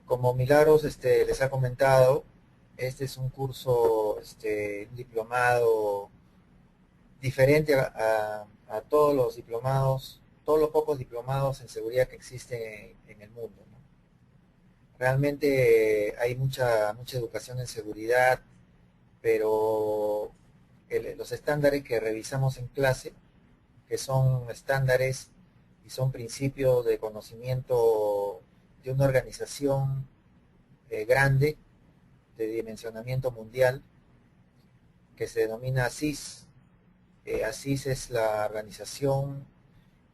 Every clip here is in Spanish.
Como Milagros les ha comentado, este es un curso, un diplomado diferente a todos los diplomados, todos los pocos diplomados en seguridad que existen en el mundo, ¿no? Realmente hay mucha educación en seguridad, pero los estándares que revisamos en clase, que son estándares y son principios de conocimiento de una organización grande, de dimensionamiento mundial, que se denomina ASIS. ASIS es la organización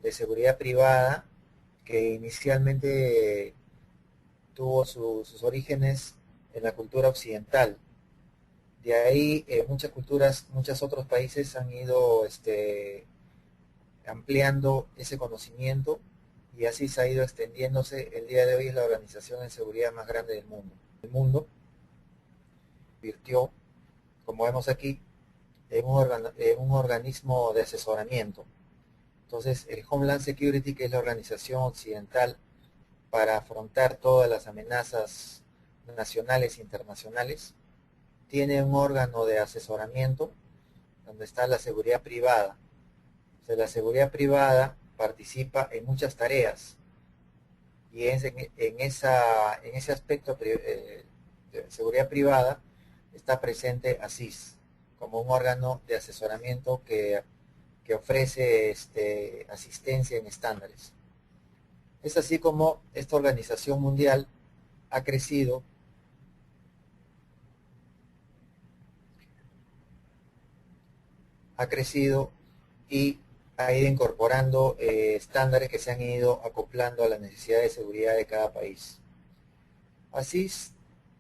de seguridad privada que inicialmente tuvo sus orígenes en la cultura occidental. De ahí muchas culturas, muchos otros países han ido ampliando ese conocimiento y así se ha ido extendiéndose. El día de hoy es la organización de seguridad más grande del mundo. El mundo virtió, como vemos aquí, en un organismo de asesoramiento. Entonces, el Homeland Security, que es la organización occidental para afrontar todas las amenazas nacionales e internacionales, tiene un órgano de asesoramiento donde está la seguridad privada. O sea, la seguridad privada participa en muchas tareas y en ese aspecto de seguridad privada está presente ASIS como un órgano de asesoramiento que ofrece asistencia en estándares. Es así como esta organización mundial ha crecido, ha crecido y ha ido incorporando estándares que se han ido acoplando a las necesidades de seguridad de cada país. Así,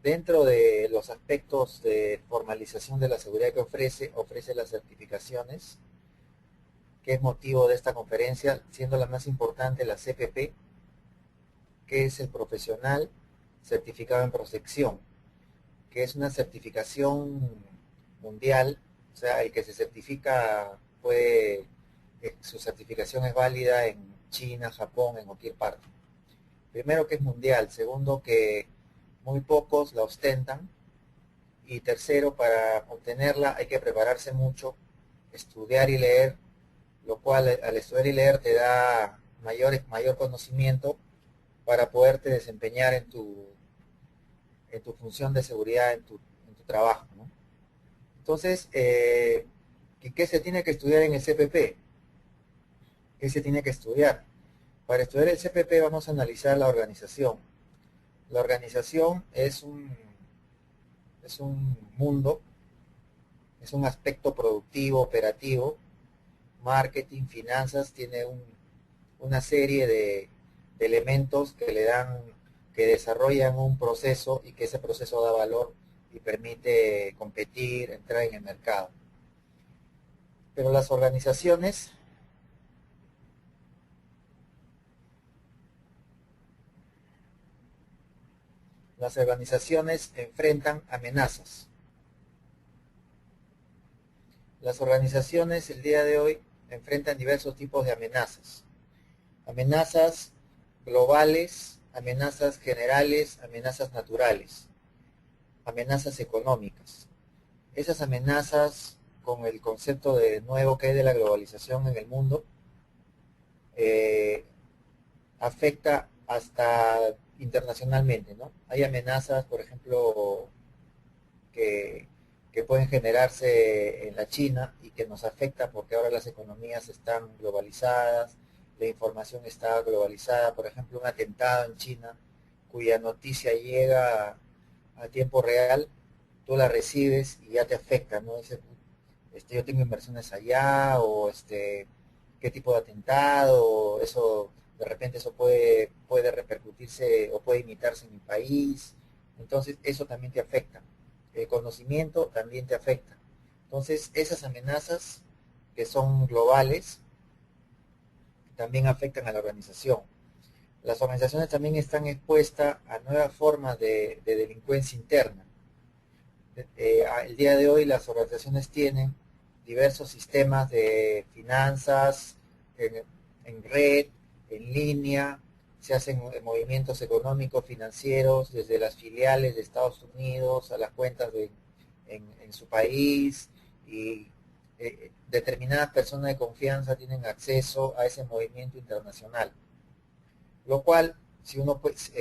dentro de los aspectos de formalización de la seguridad que ofrece las certificaciones, que es motivo de esta conferencia, siendo la más importante la CPP, que es el profesional certificado en protección, que es una certificación mundial. O sea, el que se certifica su certificación es válida en China, Japón, en cualquier parte. Primero, que es mundial. Segundo, que muy pocos la ostentan. Y tercero, para obtenerla hay que prepararse mucho, estudiar y leer, lo cual al estudiar y leer te da mayor conocimiento para poderte desempeñar en tu función de seguridad en tu trabajo, ¿no? Entonces, ¿qué se tiene que estudiar en el CPP? ¿Qué se tiene que estudiar? Para estudiar el CPP vamos a analizar la organización. La organización es un mundo, es un aspecto productivo, operativo, marketing, finanzas, tiene una serie de elementos que le dan, que desarrollan un proceso y que ese proceso da valor y permite competir, entrar en el mercado. Pero las organizaciones enfrentan amenazas. Las organizaciones el día de hoy enfrentan diversos tipos de amenazas. Amenazas globales, amenazas generales, amenazas naturales, amenazas económicas. Esas amenazas, con el concepto de nuevo que hay de la globalización en el mundo, eh, afecta hasta internacionalmente, ¿no? Hay amenazas, por ejemplo, que, que pueden generarse en la China y que nos afecta porque ahora las economías están globalizadas, la información está globalizada. Por ejemplo, un atentado en China cuya noticia llega a tiempo real, tú la recibes y ya te afecta, ¿no? Dice, yo tengo inversiones allá, o qué tipo de atentado, o eso, de repente eso puede repercutirse o puede imitarse en mi país. Entonces eso también te afecta. El conocimiento también te afecta. Entonces esas amenazas que son globales también afectan a la organización. Las organizaciones también están expuestas a nuevas formas de delincuencia interna. El día de hoy las organizaciones tienen diversos sistemas de finanzas en red, en línea, se hacen movimientos económicos, financieros, desde las filiales de Estados Unidos a las cuentas en su país, y determinadas personas de confianza tienen acceso a ese movimiento internacional. Lo cual, si uno pues,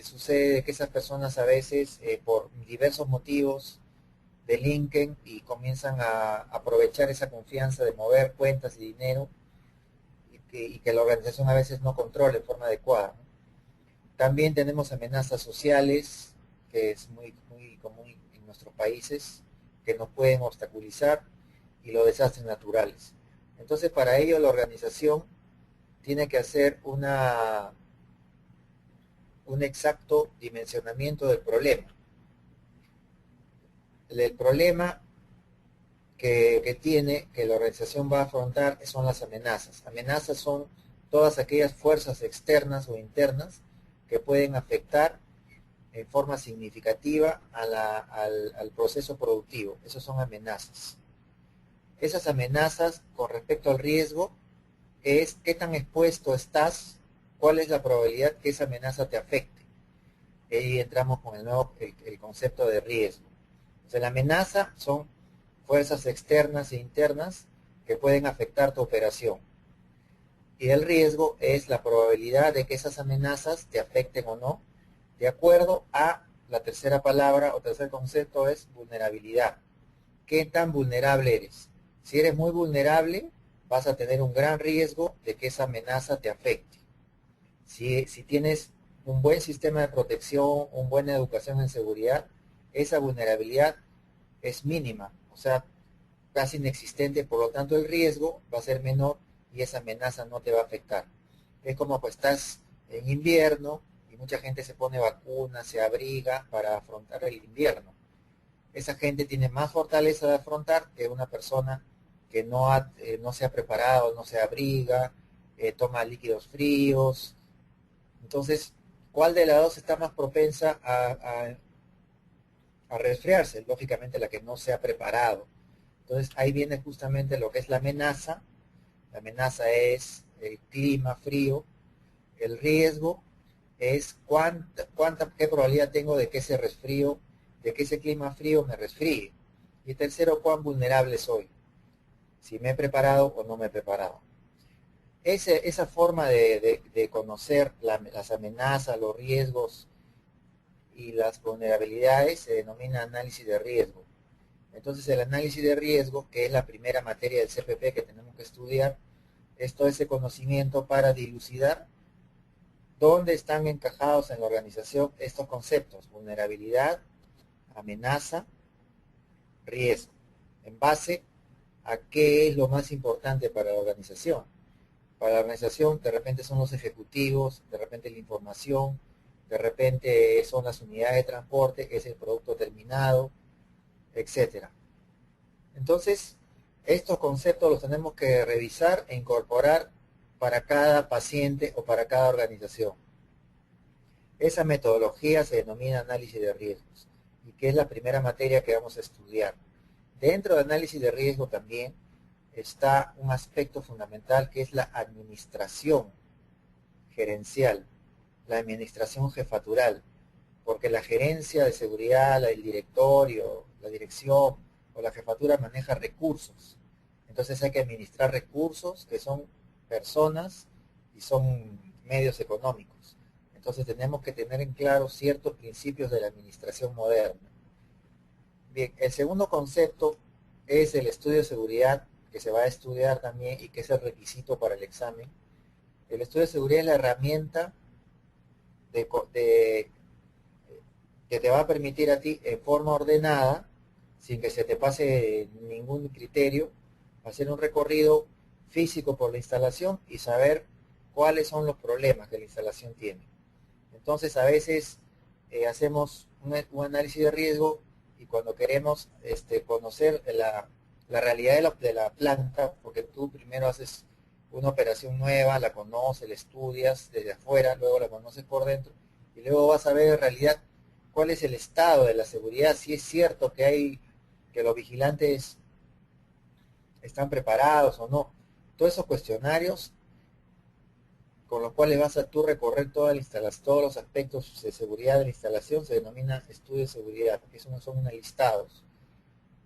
sucede que esas personas a veces, por diversos motivos, delinquen y comienzan a aprovechar esa confianza de mover cuentas y dinero, y que la organización a veces no controla de forma adecuada, ¿no? También tenemos amenazas sociales, que es muy común en nuestros países, que nos pueden obstaculizar, y los desastres naturales. Entonces, para ello la organización tiene que hacer un exacto dimensionamiento del problema. El problema que la organización va a afrontar son las amenazas. Amenazas son todas aquellas fuerzas externas o internas que pueden afectar en forma significativa al proceso productivo. Esas son amenazas. Esas amenazas con respecto al riesgo es qué tan expuesto estás, cuál es la probabilidad que esa amenaza te afecte. Ahí entramos con el concepto de riesgo. O sea, la amenaza son fuerzas externas e internas que pueden afectar tu operación. Y el riesgo es la probabilidad de que esas amenazas te afecten o no, de acuerdo a la tercera palabra o tercer concepto, es vulnerabilidad. ¿Qué tan vulnerable eres? Si eres muy vulnerable, vas a tener un gran riesgo de que esa amenaza te afecte. Si tienes un buen sistema de protección, una buena educación en seguridad, esa vulnerabilidad es mínima, o sea, casi inexistente, por lo tanto el riesgo va a ser menor y esa amenaza no te va a afectar. Es como pues estás en invierno y mucha gente se pone vacunas, se abriga para afrontar el invierno. Esa gente tiene más fortaleza de afrontar que una persona que no se ha preparado, no se abriga, toma líquidos fríos. Entonces, ¿cuál de las dos está más propensa a resfriarse? Lógicamente la que no se ha preparado. Entonces ahí viene justamente lo que es la amenaza. La amenaza es el clima frío. El riesgo es qué probabilidad tengo de que ese resfrío, de que ese clima frío me resfríe. Y tercero, cuán vulnerable soy, si me he preparado o no me he preparado. Esa forma de conocer las amenazas, los riesgos y las vulnerabilidades se denomina análisis de riesgo. Entonces el análisis de riesgo, que es la primera materia del CPP que tenemos que estudiar, es todo ese conocimiento para dilucidar dónde están encajados en la organización estos conceptos: vulnerabilidad, amenaza, riesgo, en base a qué es lo más importante para la organización. Para la organización de repente son los ejecutivos, de repente la información, de repente son las unidades de transporte, es el producto terminado, etcétera. Entonces, estos conceptos los tenemos que revisar e incorporar para cada paciente o para cada organización. Esa metodología se denomina análisis de riesgos, y que es la primera materia que vamos a estudiar. Dentro de análisis de riesgo también está un aspecto fundamental, que es la administración gerencial, la administración jefatural, porque la gerencia de seguridad, el directorio, la dirección o la jefatura maneja recursos. Entonces hay que administrar recursos que son personas y son medios económicos. Entonces tenemos que tener en claro ciertos principios de la administración moderna. Bien, el segundo concepto es el estudio de seguridad, que se va a estudiar también y que es el requisito para el examen. El estudio de seguridad es la herramienta de que te va a permitir a ti, en forma ordenada, sin que se te pase ningún criterio, hacer un recorrido físico por la instalación y saber cuáles son los problemas que la instalación tiene. Entonces a veces hacemos un análisis de riesgo, y cuando queremos conocer la realidad de la planta, porque tú primero haces una operación nueva, la conoces, la estudias desde afuera, luego la conoces por dentro, y luego vas a ver en realidad cuál es el estado de la seguridad, si es cierto que los vigilantes están preparados o no. Todos esos cuestionarios con los cuales vas a tú recorrer toda la instalación, todos los aspectos de seguridad de la instalación, se denomina estudio de seguridad, que son unos listados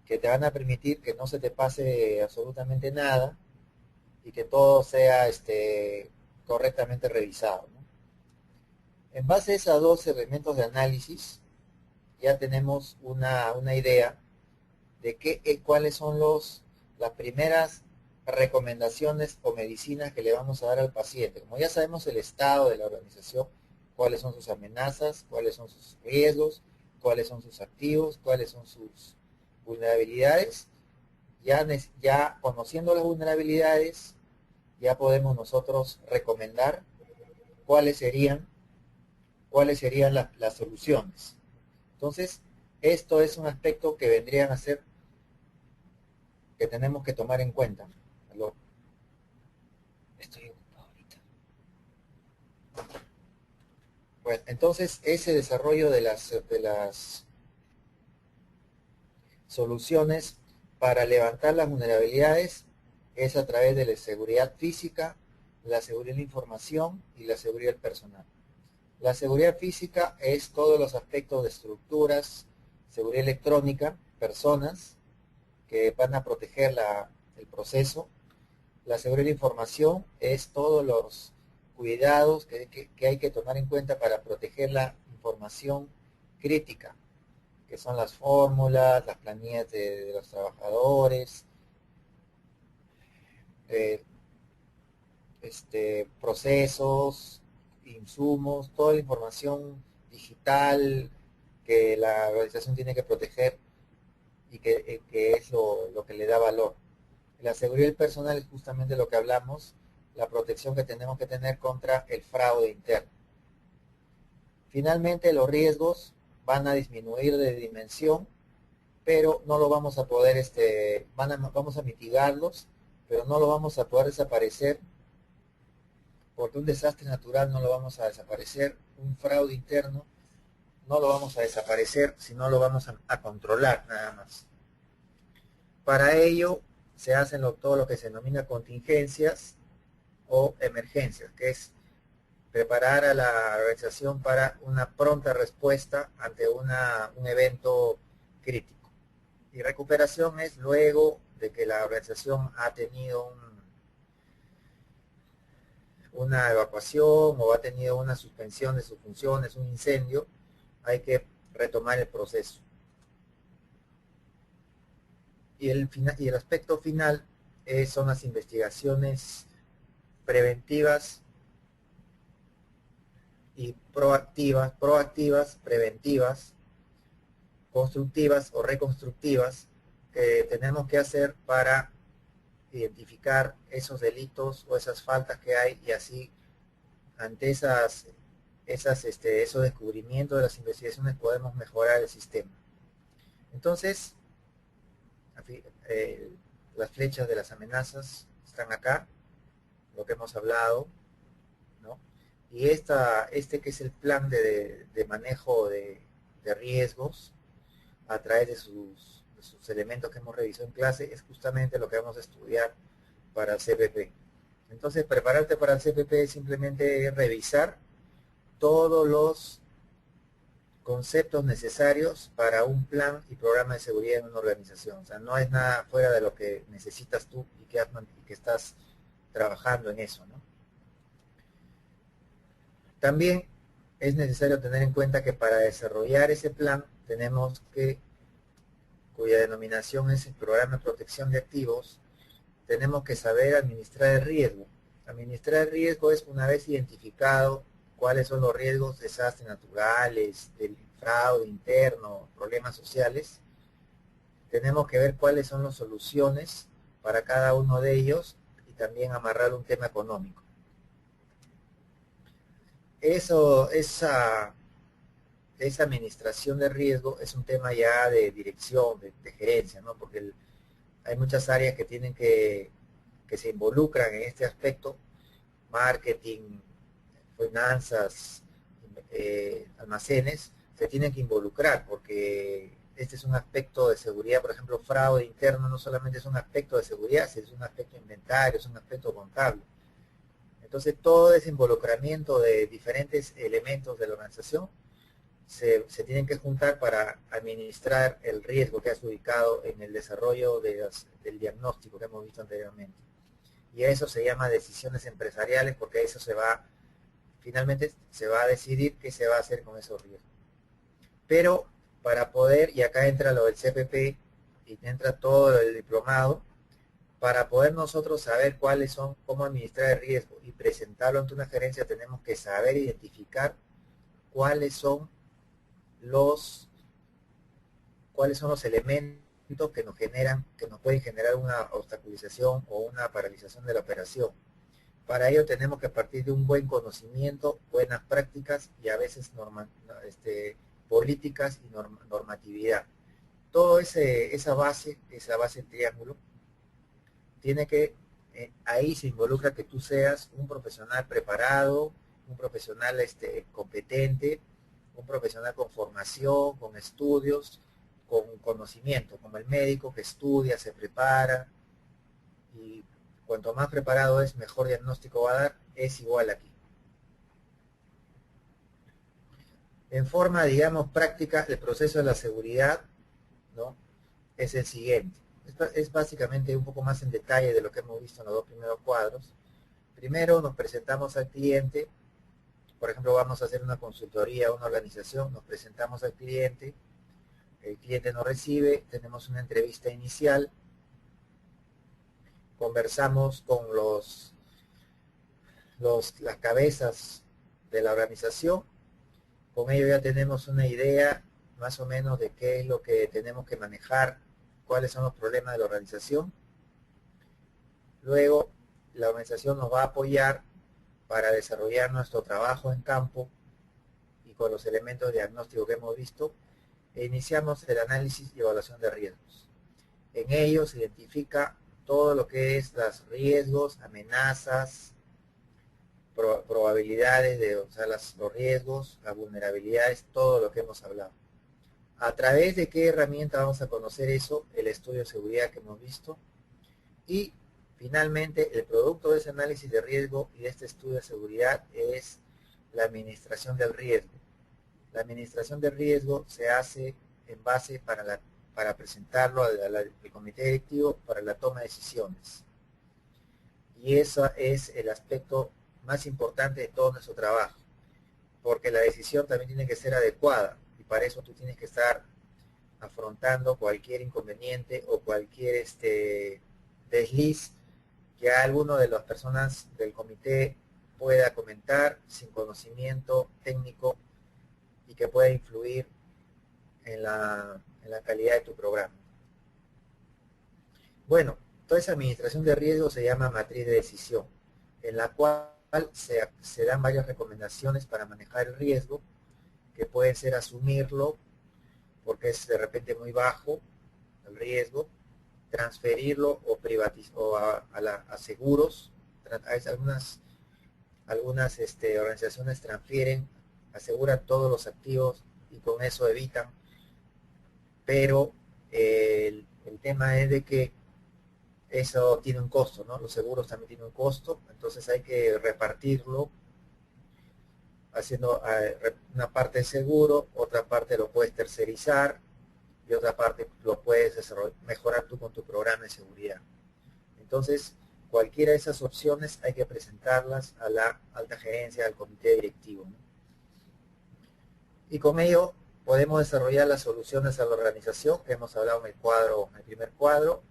que te van a permitir que no se te pase absolutamente nada y que todo sea correctamente revisado, ¿no? En base a esos dos elementos de análisis, ya tenemos una idea de cuáles son las primeras recomendaciones o medicinas que le vamos a dar al paciente. Como ya sabemos el estado de la organización, cuáles son sus amenazas, cuáles son sus riesgos, cuáles son sus activos, cuáles son sus vulnerabilidades, ya conociendo las vulnerabilidades, ya podemos nosotros recomendar cuáles serían las soluciones. Entonces, esto es un aspecto que vendrían a ser, que tenemos que tomar en cuenta. Aló. Estoy ocupado ahorita. Bueno, entonces ese desarrollo de las soluciones para levantar las vulnerabilidades es a través de la seguridad física, la seguridad de la información y la seguridad personal. La seguridad física es todos los aspectos de estructuras, seguridad electrónica, personas que van a proteger el proceso. La seguridad de la información es todos los cuidados que hay que tomar en cuenta para proteger la información crítica, que son las fórmulas, las planillas de los trabajadores, procesos, insumos, toda la información digital que la organización tiene que proteger y que es lo que le da valor. La seguridad del personal es justamente lo que hablamos, la protección que tenemos que tener contra el fraude interno. Finalmente, los riesgos van a disminuir de dimensión, pero no lo vamos a poder, vamos a mitigarlos, pero no lo vamos a poder desaparecer, porque un desastre natural no lo vamos a desaparecer, un fraude interno no lo vamos a desaparecer, sino lo vamos a controlar nada más. Para ello se hacen todo lo que se denomina contingencias o emergencias, que es preparar a la organización para una pronta respuesta ante un evento crítico. Y recuperación es luego de que la organización ha tenido una evacuación o ha tenido una suspensión de sus funciones, un incendio, hay que retomar el proceso. Y el aspecto final son las investigaciones preventivas y proactivas, preventivas, constructivas o reconstructivas que tenemos que hacer para identificar esos delitos o esas faltas que hay y así ante esos descubrimientos de las investigaciones podemos mejorar el sistema. Entonces, las flechas de las amenazas están acá, lo que hemos hablado, ¿no? Y que es el plan de manejo de riesgos a través de sus elementos que hemos revisado en clase, es justamente lo que vamos a estudiar para el CPP. Entonces, prepararte para el CPP es simplemente revisar todos los conceptos necesarios para un plan y programa de seguridad en una organización. O sea, no es nada fuera de lo que necesitas tú y que estás trabajando en eso, ¿no? También es necesario tener en cuenta que para desarrollar ese plan tenemos cuya denominación es el programa de protección de activos, tenemos que saber administrar el riesgo. Administrar el riesgo es una vez identificado cuáles son los riesgos, desastres naturales, del fraude interno, problemas sociales, tenemos que ver cuáles son las soluciones para cada uno de ellos y también amarrar un tema económico. Esa administración de riesgo es un tema ya de dirección, de gerencia, ¿no? Porque hay muchas áreas que tienen que se involucran en este aspecto, marketing, finanzas, almacenes, se tienen que involucrar porque este es un aspecto de seguridad. Por ejemplo, fraude interno no solamente es un aspecto de seguridad, es un aspecto de inventario, es un aspecto contable. Entonces todo ese involucramiento de diferentes elementos de la organización se tienen que juntar para administrar el riesgo que has ubicado en el desarrollo del diagnóstico que hemos visto anteriormente. Y eso se llama decisiones empresariales, porque eso finalmente se va a decidir qué se va a hacer con esos riesgos. Pero para poder, y acá entra lo del CPP y entra todo el diplomado, para poder nosotros saber cómo administrar el riesgo y presentarlo ante una gerencia, tenemos que saber identificar cuáles son los elementos que nos pueden generar una obstaculización o una paralización de la operación. Para ello tenemos que partir de un buen conocimiento, buenas prácticas y a veces políticas y normatividad. Todo esa base del triángulo, ahí se involucra que tú seas un profesional preparado, un profesional competente, un profesional con formación, con estudios, con conocimiento, como el médico que estudia, se prepara, y cuanto más preparado es, mejor diagnóstico va a dar. Es igual aquí. En forma, digamos, práctica, el proceso de la seguridad, ¿no?, es el siguiente. Es básicamente un poco más en detalle de lo que hemos visto en los dos primeros cuadros. Primero nos presentamos al cliente. Por ejemplo, vamos a hacer una consultoría a una organización, nos presentamos al cliente, el cliente nos recibe, tenemos una entrevista inicial, conversamos con las cabezas de la organización. Con ello ya tenemos una idea más o menos de qué es lo que tenemos que manejar, cuáles son los problemas de la organización. Luego, la organización nos va a apoyar para desarrollar nuestro trabajo en campo y con los elementos de diagnóstico que hemos visto, e iniciamos el análisis y evaluación de riesgos. En ello se identifica todo lo que es los riesgos, amenazas, probabilidades, los riesgos, las vulnerabilidades, todo lo que hemos hablado. ¿A través de qué herramienta vamos a conocer eso? El estudio de seguridad que hemos visto. Y finalmente, el producto de ese análisis de riesgo y de este estudio de seguridad es la administración del riesgo. La administración del riesgo se hace en base para presentarlo al comité directivo para la toma de decisiones. Y eso es el aspecto más importante de todo nuestro trabajo, porque la decisión también tiene que ser adecuada, y para eso tú tienes que estar afrontando cualquier inconveniente o cualquier desliz que alguno de las personas del comité pueda comentar sin conocimiento técnico y que pueda influir en la calidad de tu programa. Bueno, toda esa administración de riesgo se llama matriz de decisión, en la cual se dan varias recomendaciones para manejar el riesgo, que pueden ser asumirlo, porque es de repente muy bajo el riesgo, transferirlo o privatizarlo a seguros. Algunas organizaciones aseguran todos los activos y con eso evitan, pero el tema es de que eso tiene un costo, ¿no? Los seguros también tienen un costo, entonces hay que repartirlo, haciendo una parte de seguro, otra parte lo puedes tercerizar y otra parte lo puedes mejorar tú con tu programa de seguridad. Entonces, cualquiera de esas opciones hay que presentarlas a la alta gerencia, al comité directivo, ¿no? Y con ello podemos desarrollar las soluciones a la organización que hemos hablado en el primer cuadro,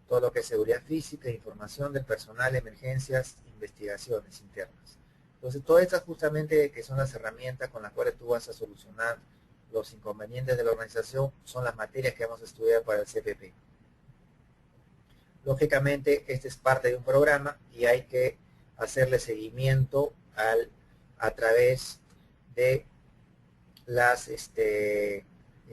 todo lo que es seguridad física, información del personal, emergencias, investigaciones internas. Entonces, todas estas justamente que son las herramientas con las cuales tú vas a solucionar los inconvenientes de la organización, son las materias que vamos a estudiar para el CPP. Lógicamente, este es parte de un programa y hay que hacerle seguimiento a través de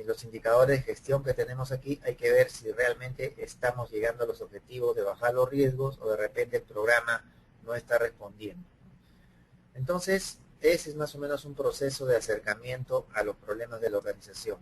los indicadores de gestión que tenemos aquí. Hay que ver si realmente estamos llegando a los objetivos de bajar los riesgos o de repente el programa no está respondiendo. Entonces, ese es más o menos un proceso de acercamiento a los problemas de la organización.